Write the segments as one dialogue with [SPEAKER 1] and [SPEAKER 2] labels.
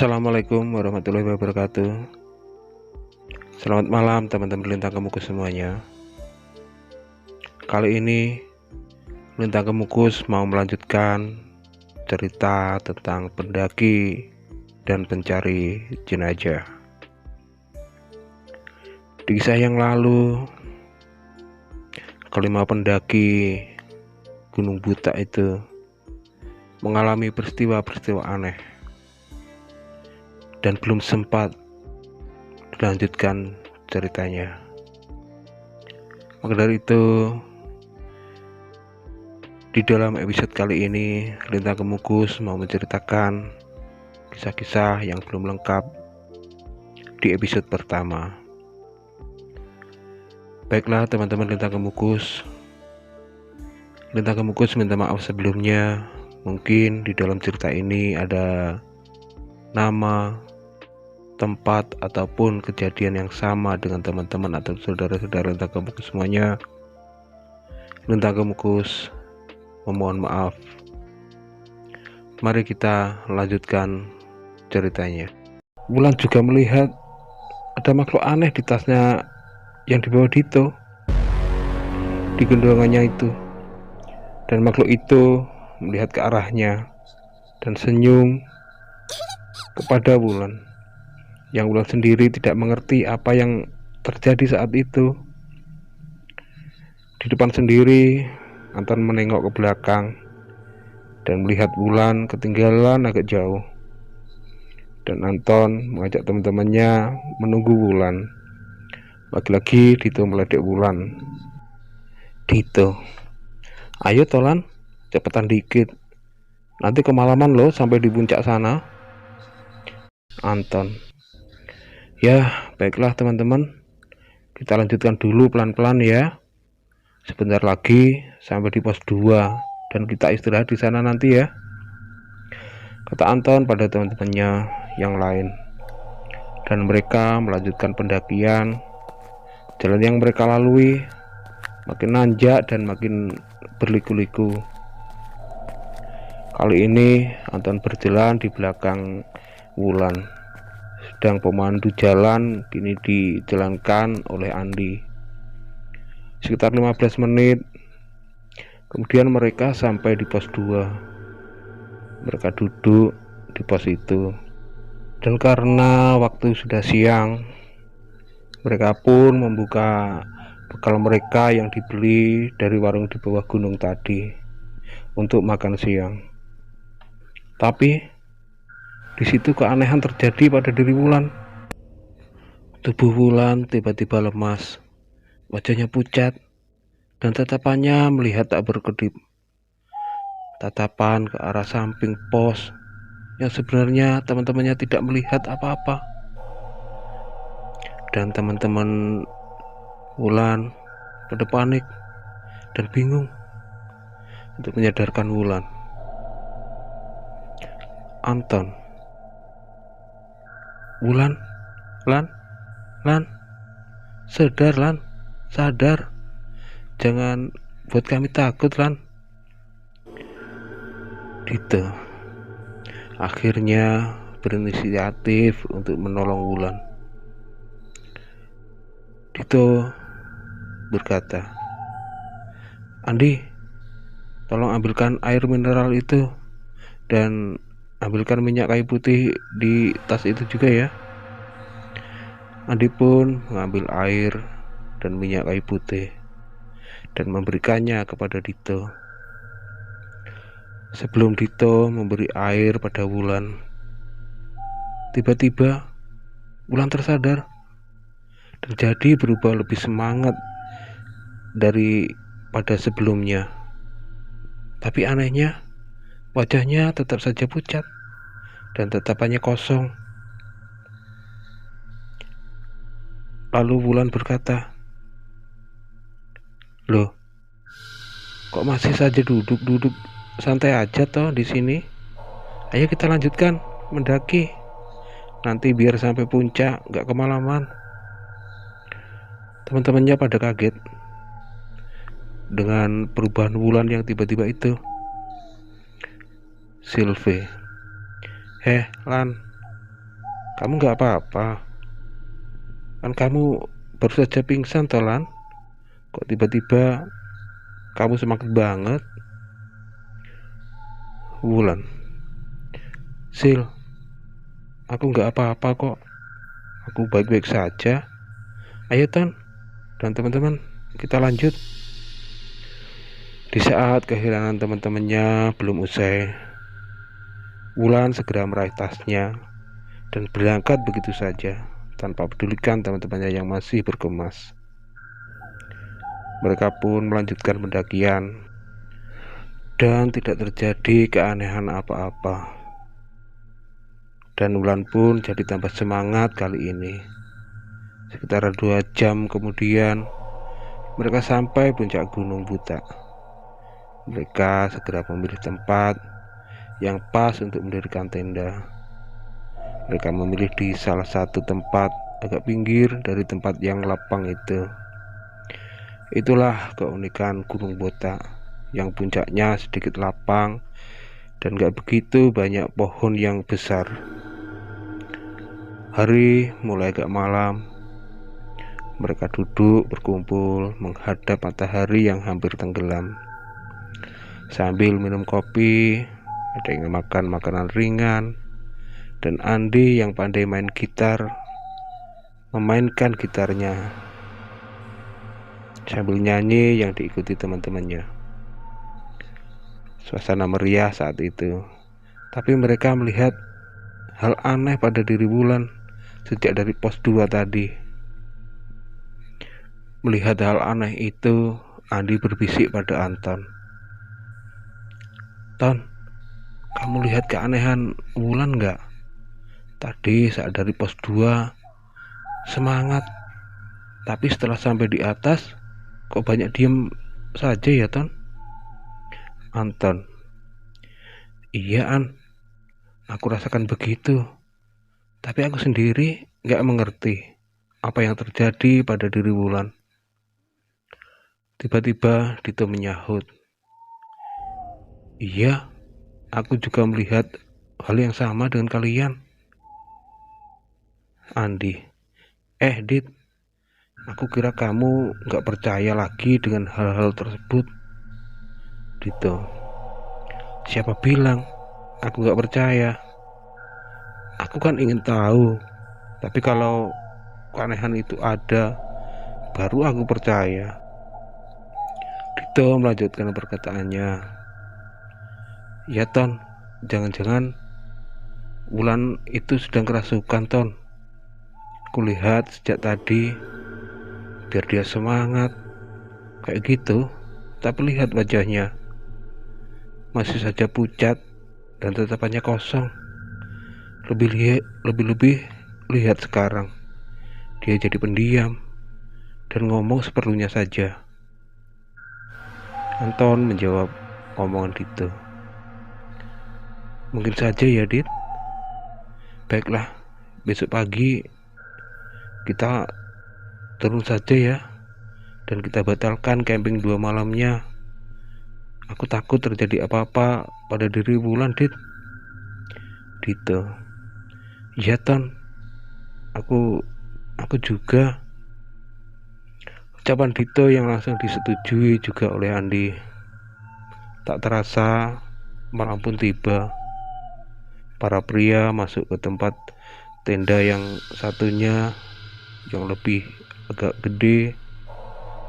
[SPEAKER 1] Assalamualaikum warahmatullahi wabarakatuh. Selamat malam teman-teman Lintang Kemukus semuanya. Kali ini Lintang Kemukus mau melanjutkan cerita tentang pendaki dan pencari jenazah. Di kisah yang lalu, kelima pendaki Gunung Buta itu mengalami peristiwa-peristiwa aneh dan belum sempat dilanjutkan ceritanya. Maka dari itu, di dalam episode kali ini Lintang Kemukus mau menceritakan kisah-kisah yang belum lengkap di episode pertama. Baiklah teman-teman Lintang Kemukus minta maaf sebelumnya. Mungkin di dalam cerita ini ada nama, tempat, ataupun kejadian yang sama dengan teman-teman atau saudara-saudara Lintang Kemukus semuanya. Lintang Kemukus memohon maaf. Mari kita lanjutkan ceritanya. Wulan juga melihat ada makhluk aneh di tasnya yang dibawa Dito, di gendongannya itu. Dan makhluk itu melihat ke arahnya dan senyum kepada Wulan. Yang Wulan sendiri tidak mengerti apa yang terjadi saat itu. Di depan sendiri, Anton menengok ke belakang dan melihat Wulan ketinggalan agak jauh. Dan Anton mengajak teman-temannya menunggu Wulan. Lagi-lagi Dito meledek Wulan. Dito, ayo Tolan, cepetan dikit. Nanti kemalaman loh sampai di puncak sana. Anton, ya baiklah teman-teman, kita lanjutkan dulu pelan-pelan ya. Sebentar lagi sampai di pos 2 dan kita istirahat di sana nanti ya, kata Anton pada teman-temannya yang lain. Dan mereka melanjutkan pendakian. Jalan yang mereka lalui makin nanjak dan makin berliku-liku. Kali ini Anton berjalan di belakang Wulan. Sedang pemandu jalan kini dijalankan oleh Andi. Sekitar 15 menit kemudian mereka sampai di pos 2. Mereka duduk di pos itu. Dan karena waktu sudah siang, mereka pun membuka bekal mereka yang dibeli dari warung di bawah gunung tadi untuk makan siang. Tapi di situ keanehan terjadi pada diri Wulan. Tubuh Wulan tiba-tiba lemas, wajahnya pucat, dan tatapannya melihat tak berkedip. Tatapan ke arah samping pos yang sebenarnya teman-temannya tidak melihat apa-apa. Dan teman-teman Wulan pada panik dan bingung untuk menyadarkan Wulan. Anton, Wulan, Lan, sadar Lan, sadar, jangan buat kami takut Lan. Dito akhirnya berinisiatif untuk menolong Wulan. Dito berkata, Andi, tolong ambilkan air mineral itu dan ambilkan minyak kayu putih di tas itu juga ya. Andi pun mengambil air dan minyak kayu putih dan memberikannya kepada Dito. Sebelum Dito memberi air pada Wulan, tiba-tiba Wulan tersadar dan jadi berubah lebih semangat daripada sebelumnya. Tapi anehnya, wajahnya tetap saja pucat dan tatapannya kosong. Lalu Wulan berkata, "Loh, kok masih saja duduk santai aja toh di sini? Ayo kita lanjutkan mendaki. Nanti biar sampai puncak nggak kemalaman." Teman-temannya pada kaget dengan perubahan Wulan yang tiba-tiba itu. Silve, Lan, Kamu nggak apa-apa? Kan kamu baru saja pingsan tolan. Kok tiba-tiba kamu semangat banget? Wulan, Sil, aku nggak apa-apa kok. Aku baik-baik saja. Ayo Ton dan teman-teman, kita lanjut. Di saat kehilangan teman-temannya belum usai, Wulan segera meraih tasnya dan berangkat begitu saja tanpa pedulikan teman-temannya yang masih bergemas. Mereka pun melanjutkan pendakian dan tidak terjadi keanehan apa-apa. Dan Wulan pun jadi tambah semangat kali ini. Sekitar 2 jam kemudian, mereka sampai puncak Gunung Buta. Mereka segera memilih tempat yang pas untuk mendirikan tenda. Mereka memilih di salah satu tempat agak pinggir dari tempat yang lapang itu. Itulah keunikan Gunung Buta, yang puncaknya sedikit lapang dan gak begitu banyak pohon yang besar. Hari mulai agak malam. Mereka duduk berkumpul menghadap matahari yang hampir tenggelam. Sambil minum kopi, ada yang makan makanan ringan, dan Andi yang pandai main gitar memainkan gitarnya sambil nyanyi yang diikuti teman-temannya. Suasana meriah saat itu, tapi mereka melihat hal aneh pada diri Wulan sejak dari pos 2 tadi. Melihat hal aneh itu, Andi berbisik pada Anton. Ton, kamu lihat keanehan Wulan nggak? Tadi saat dari pos 2 semangat, tapi setelah sampai di atas kok banyak diem saja ya Ton? Anton, iya An, aku rasakan begitu, tapi aku sendiri nggak mengerti apa yang terjadi pada diri Wulan. Tiba-tiba Dito menyahut, iya, aku juga melihat hal yang sama dengan kalian. Andi, Dit, aku kira kamu nggak percaya lagi dengan hal-hal tersebut. Dito, siapa bilang aku nggak percaya? Aku kan ingin tahu, tapi kalau keanehan itu ada, baru aku percaya. Dito melanjutkan perkataannya. Ya Ton, jangan-jangan Wulan itu sedang kerasukan Ton. Kulihat sejak tadi, biar dia semangat kayak gitu, tapi lihat wajahnya masih saja pucat dan tatapannya kosong. Lebih-lebih lihat sekarang, dia jadi pendiam dan ngomong seperlunya saja. Anton menjawab omongan Dito. Mungkin saja ya Dit. Baiklah, besok pagi kita turun saja ya, dan kita batalkan camping 2 malamnya. Aku takut terjadi apa-apa pada diri Wulan, Dit. Dito, iya Ton, aku juga. Ucapan Dito yang langsung disetujui juga oleh Andi. Tak terasa malam pun tiba. Para pria masuk ke tempat tenda yang satunya yang lebih agak gede,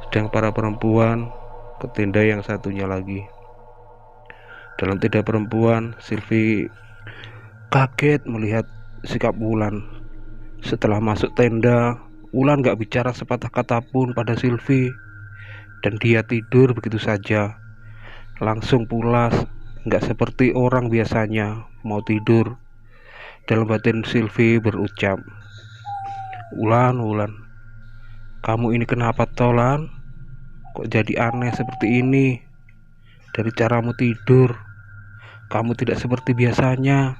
[SPEAKER 1] sedang para perempuan ke tenda yang satunya lagi. Dalam tenda perempuan, Silvi kaget melihat sikap Wulan. Setelah masuk tenda, Wulan gak bicara sepatah kata pun pada Silvi, dan dia tidur begitu saja, langsung pulas, gak seperti orang biasanya mau tidur. Dalam batin Silvi berucap, Wulan, kamu ini kenapa Tolan? Kok jadi aneh seperti ini? Dari caramu tidur, kamu tidak seperti biasanya.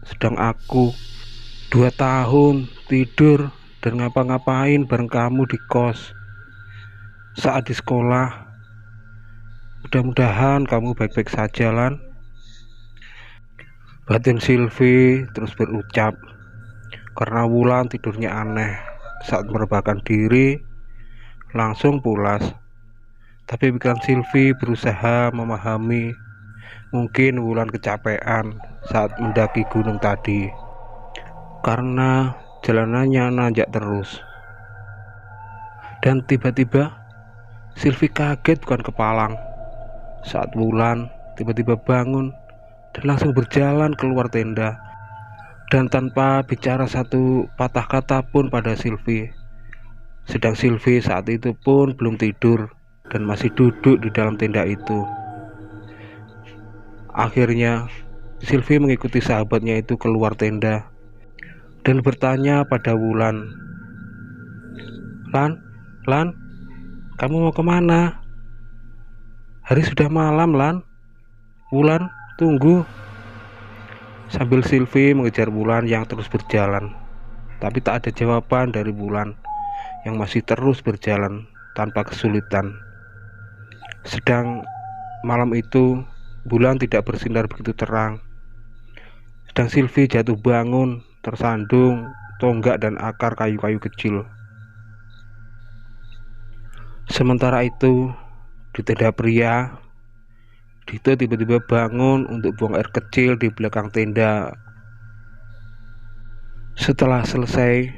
[SPEAKER 1] Sedang aku 2 tahun tidur dan ngapa-ngapain bareng kamu di kos. Saat di sekolah, mudah-mudahan kamu baik-baik saja Lan. Batin Silvi terus berucap, karena Wulan tidurnya aneh. Saat merebahkan diri langsung pulas. Tapi pikiran Sylvie berusaha memahami, mungkin Wulan kecapean saat mendaki gunung tadi karena jalanannya nanjak terus. Dan tiba-tiba Sylvie kaget bukan kepalang saat Wulan tiba-tiba bangun dan langsung berjalan keluar tenda, dan tanpa bicara satu patah kata pun pada Sylvie. Sedang Sylvie saat itu pun belum tidur dan masih duduk di dalam tenda itu. Akhirnya Sylvie mengikuti sahabatnya itu keluar tenda dan bertanya pada Wulan, Lan, kamu mau kemana? Hari sudah malam, Lan. Wulan, tunggu. Sambil Sylvie mengejar Wulan yang terus berjalan, tapi tak ada jawaban dari Wulan yang masih terus berjalan tanpa kesulitan. Sedang malam itu bulan tidak bersinar begitu terang. Sedang Sylvie jatuh bangun tersandung tonggak dan akar kayu-kayu kecil. Sementara itu di tenda pria, Dito tiba-tiba bangun untuk buang air kecil di belakang tenda. Setelah selesai,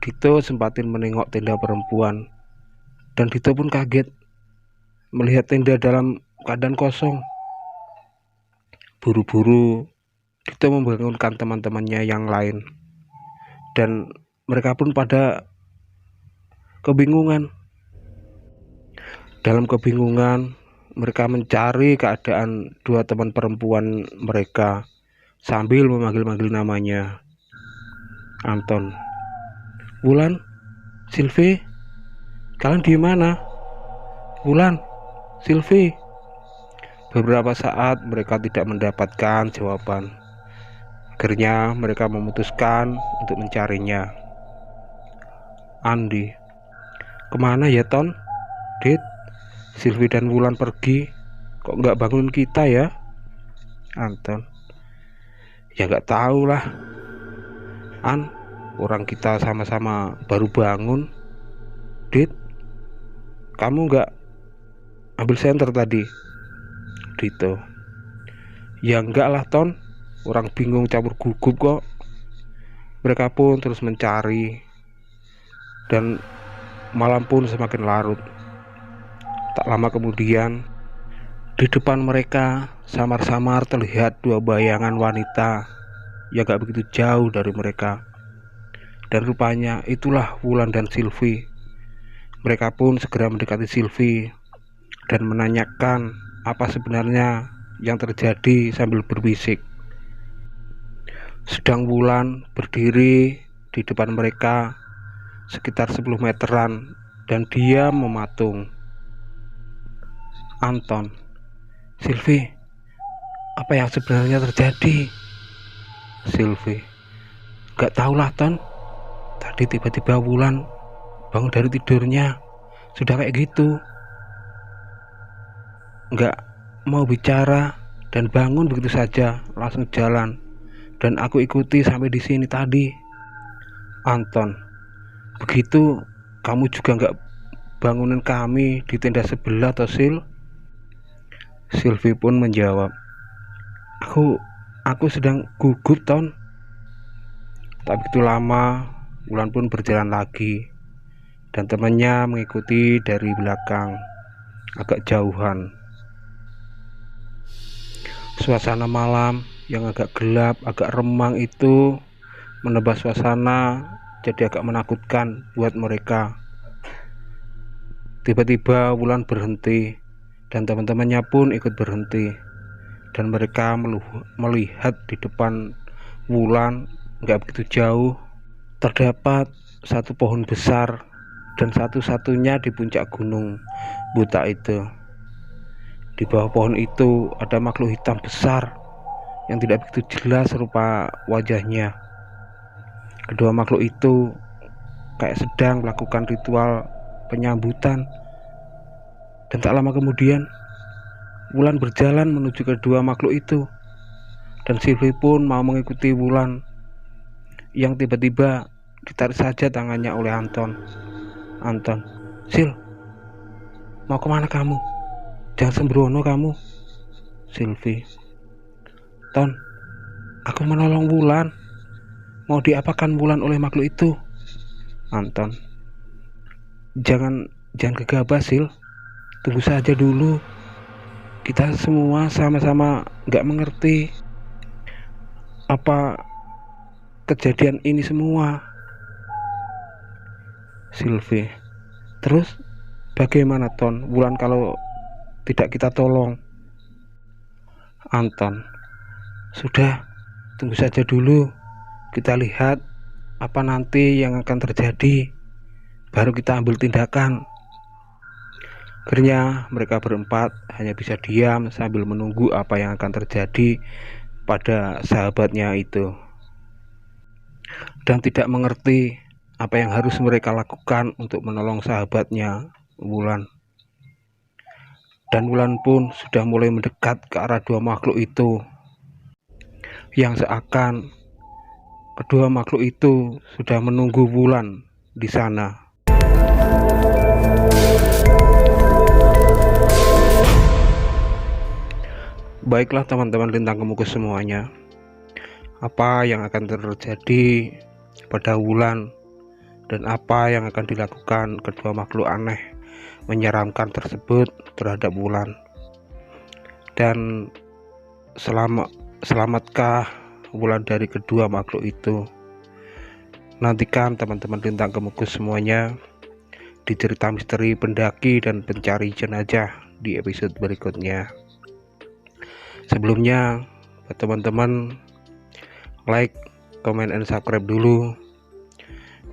[SPEAKER 1] Dito sempatin menengok tenda perempuan, dan Dito pun kaget melihat tenda dalam keadaan kosong. Buru-buru Dito membangunkan teman-temannya yang lain, dan mereka pun pada kebingungan. Dalam kebingungan, mereka mencari keadaan dua teman perempuan mereka sambil memanggil-manggil namanya. Anton, Wulan, Sylvie, kalian di mana? Wulan, Sylvie. Beberapa saat mereka tidak mendapatkan jawaban. Akhirnya mereka memutuskan untuk mencarinya. Andi, kemana ya Ton? Dit, Sylvie dan Wulan pergi, kok nggak bangun kita ya? Anton, ya nggak tahu lah. An, orang kita sama-sama baru bangun. Dit, kamu nggak ambil senter tadi? Dito, ya enggak lah Ton, orang bingung campur gugup kok. Mereka pun terus mencari, dan malam pun semakin larut. Tak lama kemudian, di depan mereka samar-samar terlihat dua bayangan wanita yang gak begitu jauh dari mereka. Dan rupanya itulah Wulan dan Sylvie. Mereka pun segera mendekati Sylvie dan menanyakan apa sebenarnya yang terjadi sambil berbisik. Sedang Wulan berdiri di depan mereka sekitar 10 meteran dan dia mematung. Anton, Sylvie, apa yang sebenarnya terjadi? Sylvie, gak tahulah Ton. Tadi tiba-tiba Wulan bangun dari tidurnya sudah kayak gitu, gak mau bicara dan bangun begitu saja langsung jalan, dan aku ikuti sampai di sini tadi. Anton, begitu kamu juga gak bangunin kami di tenda sebelah toh Sil? Sylvie pun menjawab, Aku sedang gugup Ton. Tak begitu lama, Wulan pun berjalan lagi, dan temannya mengikuti dari belakang, agak jauhan. Suasana malam yang agak gelap, agak remang itu menambah suasana jadi agak menakutkan buat mereka. Tiba-tiba Wulan berhenti, dan teman-temannya pun ikut berhenti, dan mereka melihat di depan Wulan nggak begitu jauh terdapat satu pohon besar, dan satu-satunya di puncak gunung buta itu. Di bawah pohon itu ada makhluk hitam besar yang tidak begitu jelas rupa wajahnya. Kedua makhluk itu kayak sedang melakukan ritual penyambutan. Dan tak lama kemudian Wulan berjalan menuju kedua makhluk itu, dan Sylvie pun mau mengikuti Wulan. yang tiba-tiba ditarik saja tangannya oleh Anton. Anton, Sil, mau kemana kamu? Jangan sembrono kamu. Sylvie, Ton, aku menolong Wulan. Mau diapakan Wulan oleh makhluk itu? Anton, jangan gegabah, Sil. Tunggu saja dulu. Kita semua sama-sama nggak mengerti apa kejadian ini semua. Sylvie, terus bagaimana Ton Wulan kalau tidak kita tolong? Anton, sudah, tunggu saja dulu. Kita lihat apa nanti yang akan terjadi, baru kita ambil tindakan. Akhirnya mereka berempat hanya bisa diam sambil menunggu apa yang akan terjadi pada sahabatnya itu, dan tidak mengerti apa yang harus mereka lakukan untuk menolong sahabatnya Wulan. Dan Wulan pun sudah mulai mendekat ke arah dua makhluk itu, yang seakan kedua makhluk itu sudah menunggu Wulan di sana. Baiklah teman-teman Lintang Kemukus semuanya, apa yang akan terjadi pada Wulan dan apa yang akan dilakukan kedua makhluk aneh menyeramkan tersebut terhadap Wulan, dan selamatkah Wulan dari kedua makhluk itu? Nantikan teman-teman Lintang Kemukus semuanya di cerita misteri pendaki dan pencari jenazah di episode berikutnya. Sebelumnya buat teman-teman, like, comment, and subscribe dulu,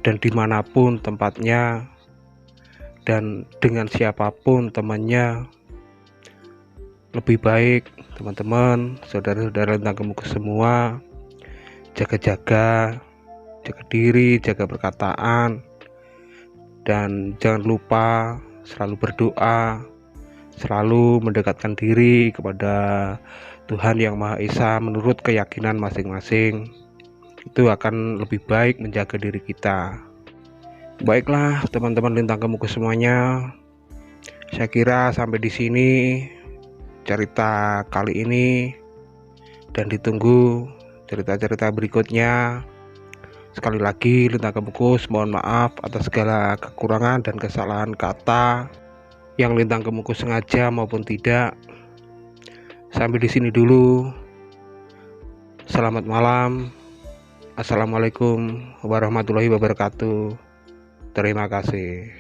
[SPEAKER 1] dan dimanapun tempatnya dan dengan siapapun temannya, lebih baik teman-teman, saudara-saudara Lintang Kemukus semua, jaga diri, jaga perkataan, dan jangan lupa selalu berdoa, selalu mendekatkan diri kepada Tuhan Yang Maha Esa menurut keyakinan masing-masing. Itu akan lebih baik menjaga diri kita. Baiklah teman-teman Lintang Kemukus semuanya, saya kira sampai di sini cerita kali ini, dan ditunggu cerita-cerita berikutnya. Sekali lagi Lintang Kemukus mohon maaf atas segala kekurangan dan kesalahan kata yang Lintang Kemukus sengaja maupun tidak. Sampai di sini dulu. Selamat malam. Assalamualaikum warahmatullahi wabarakatuh. Terima kasih.